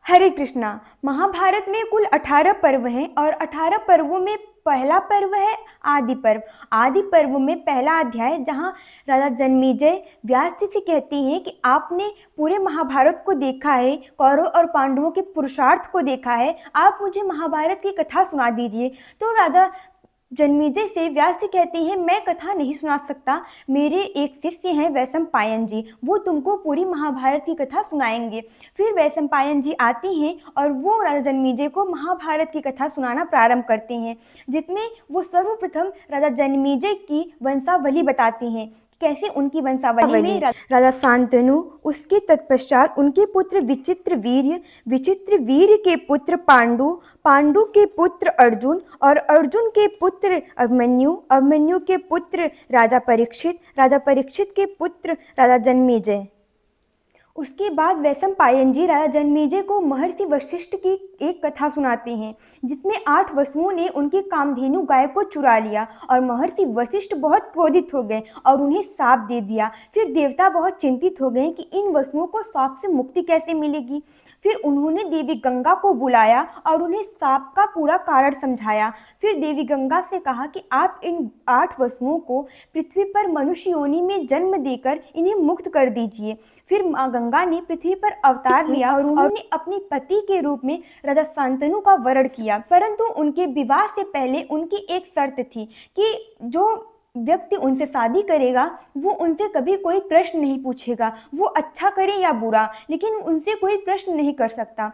हरे कृष्णा। महाभारत में कुल 18 पर्व हैं और 18 पर्वों में पहला पर्व है आदि पर्व। आदि पर्व में पहला अध्याय जहां राजा जन्मेजय व्यास जी से कहती हैं कि आपने पूरे महाभारत को देखा है, कौरव और पांडवों के पुरुषार्थ को देखा है, आप मुझे महाभारत की कथा सुना दीजिए। तो राजा जन्मेजय से व्यास जी कहते हैं मैं कथा नहीं सुना सकता, मेरे एक शिष्य हैं वैशंपायन जी, वो तुमको पूरी महाभारत की कथा सुनाएंगे। फिर वैशंपायन जी आती हैं और वो राजा जन्मेजय को महाभारत की कथा सुनाना प्रारंभ करते हैं, जिसमें वो सर्वप्रथम राजा जन्मेजय की वंशावली बताती हैं, कैसे उनकी वंशावली में राजा शांतनु, उसके तत्पश्चात उनके पुत्र विचित्र वीर्य के पुत्र पांडु, पांडु के पुत्र अर्जुन और अर्जुन के पुत्र अभिमन्यु के पुत्र राजा परीक्षित के पुत्र राजा जन्मेजय। उसके बाद वैशंपायन जी राजा जन्मेजय को महर्षि वशिष्ठ की एक कथा सुनाते हैं, जिसमें 8 वसुओं ने उनकी कामधेनु गाय को चुरा लिया और महर्षि वशिष्ठ बहुत क्रोधित हो गए और उन्हें शाप दे दिया। फिर देवता बहुत चिंतित हो गए कि इन वसुओं को शाप से मुक्ति कैसे मिलेगी। फिर उन्होंने देवी गंगा को बुलाया और उन्हें शाप का पूरा कारण समझाया। फिर देवी गंगा से कहा कि आप इन 8 वसुओं को पृथ्वी पर मनुष्य योनि में जन्म देकर इन्हें मुक्त कर दीजिए। फिर माँ गंगा ने पृथ्वी पर अवतार लिया और उन्होंने अपने पति के रूप में राजा शांतनु का वरण किया, परंतु उनके विवाह से पहले उनकी एक शर्त थी कि जो व्यक्ति उनसे शादी करेगा वो उनसे कभी कोई प्रश्न नहीं पूछेगा, वो अच्छा करे या बुरा, लेकिन उनसे कोई प्रश्न नहीं कर सकता।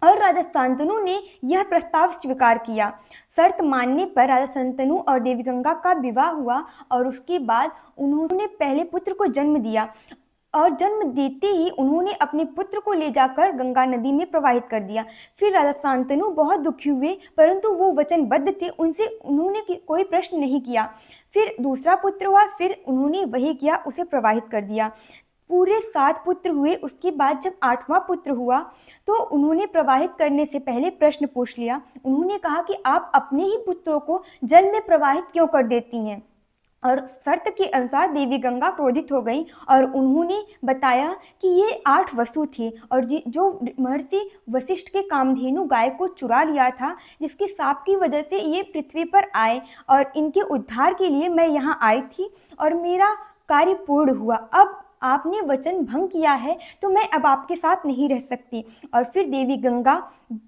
और राजा शांतनु ने यह प्रस्ताव स्वीकार किया। शर्त मानने पर राजा शांतनु और देवी गंगा का विवाह हुआ और उसके बाद उन्होंने पहले पुत्र को जन्म दिया और जन्म देते ही उन्होंने अपने पुत्र को ले जाकर गंगा नदी में प्रवाहित कर दिया। फिर राजा शांतनु बहुत दुखी हुए, परंतु वो वचनबद्ध थे, उन्होंने कोई प्रश्न नहीं किया। फिर दूसरा पुत्र हुआ, फिर उन्होंने वही किया, उसे प्रवाहित कर दिया। पूरे 7 पुत्र हुए। उसके बाद जब 8वां पुत्र हुआ तो उन्होंने प्रवाहित करने से पहले प्रश्न पूछ लिया। उन्होंने कहा कि आप अपने ही पुत्रों को जल में प्रवाहित क्यों कर देती हैं। और शर्त के अनुसार देवी गंगा क्रोधित हो गई और उन्होंने बताया कि ये 8 वसु थे और जो महर्षि वशिष्ठ के कामधेनु गाय को चुरा लिया था, जिसके शाप की वजह से ये पृथ्वी पर आए और इनके उद्धार के लिए मैं यहाँ आई थी और मेरा कार्य पूर्ण हुआ। अब आपने वचन भंग किया है तो मैं अब आपके साथ नहीं रह सकती। और फिर देवी गंगा,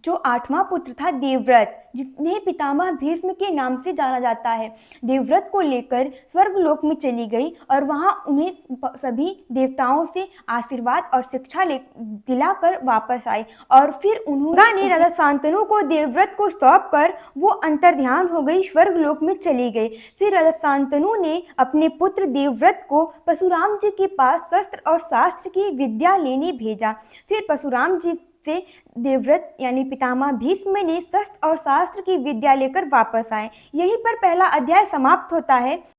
जो 8वां पुत्र था देवव्रत, जिन्हें पितामह भीष्म के नाम से जाना जाता है, देवव्रत को लेकर स्वर्गलोक में चली गई और वहां उन्हें सभी देवताओं से आशीर्वाद और शिक्षा दिलाकर वापस आई। और फिर उन्होंने राजा शांतनु को देवव्रत को सौंप कर वो अंतर्ध्यान हो गई, स्वर्गलोक में चली गई। फिर राजा शांतनु ने अपने पुत्र देवव्रत को परशुराम जी के पास शस्त्र और शास्त्र की विद्या लेने भेजा। फिर परशुराम जी से देवव्रत यानी पितामह भीष्म ने शस्त्र और शास्त्र की विद्या लेकर वापस आए। यहीं पर पहला अध्याय समाप्त होता है।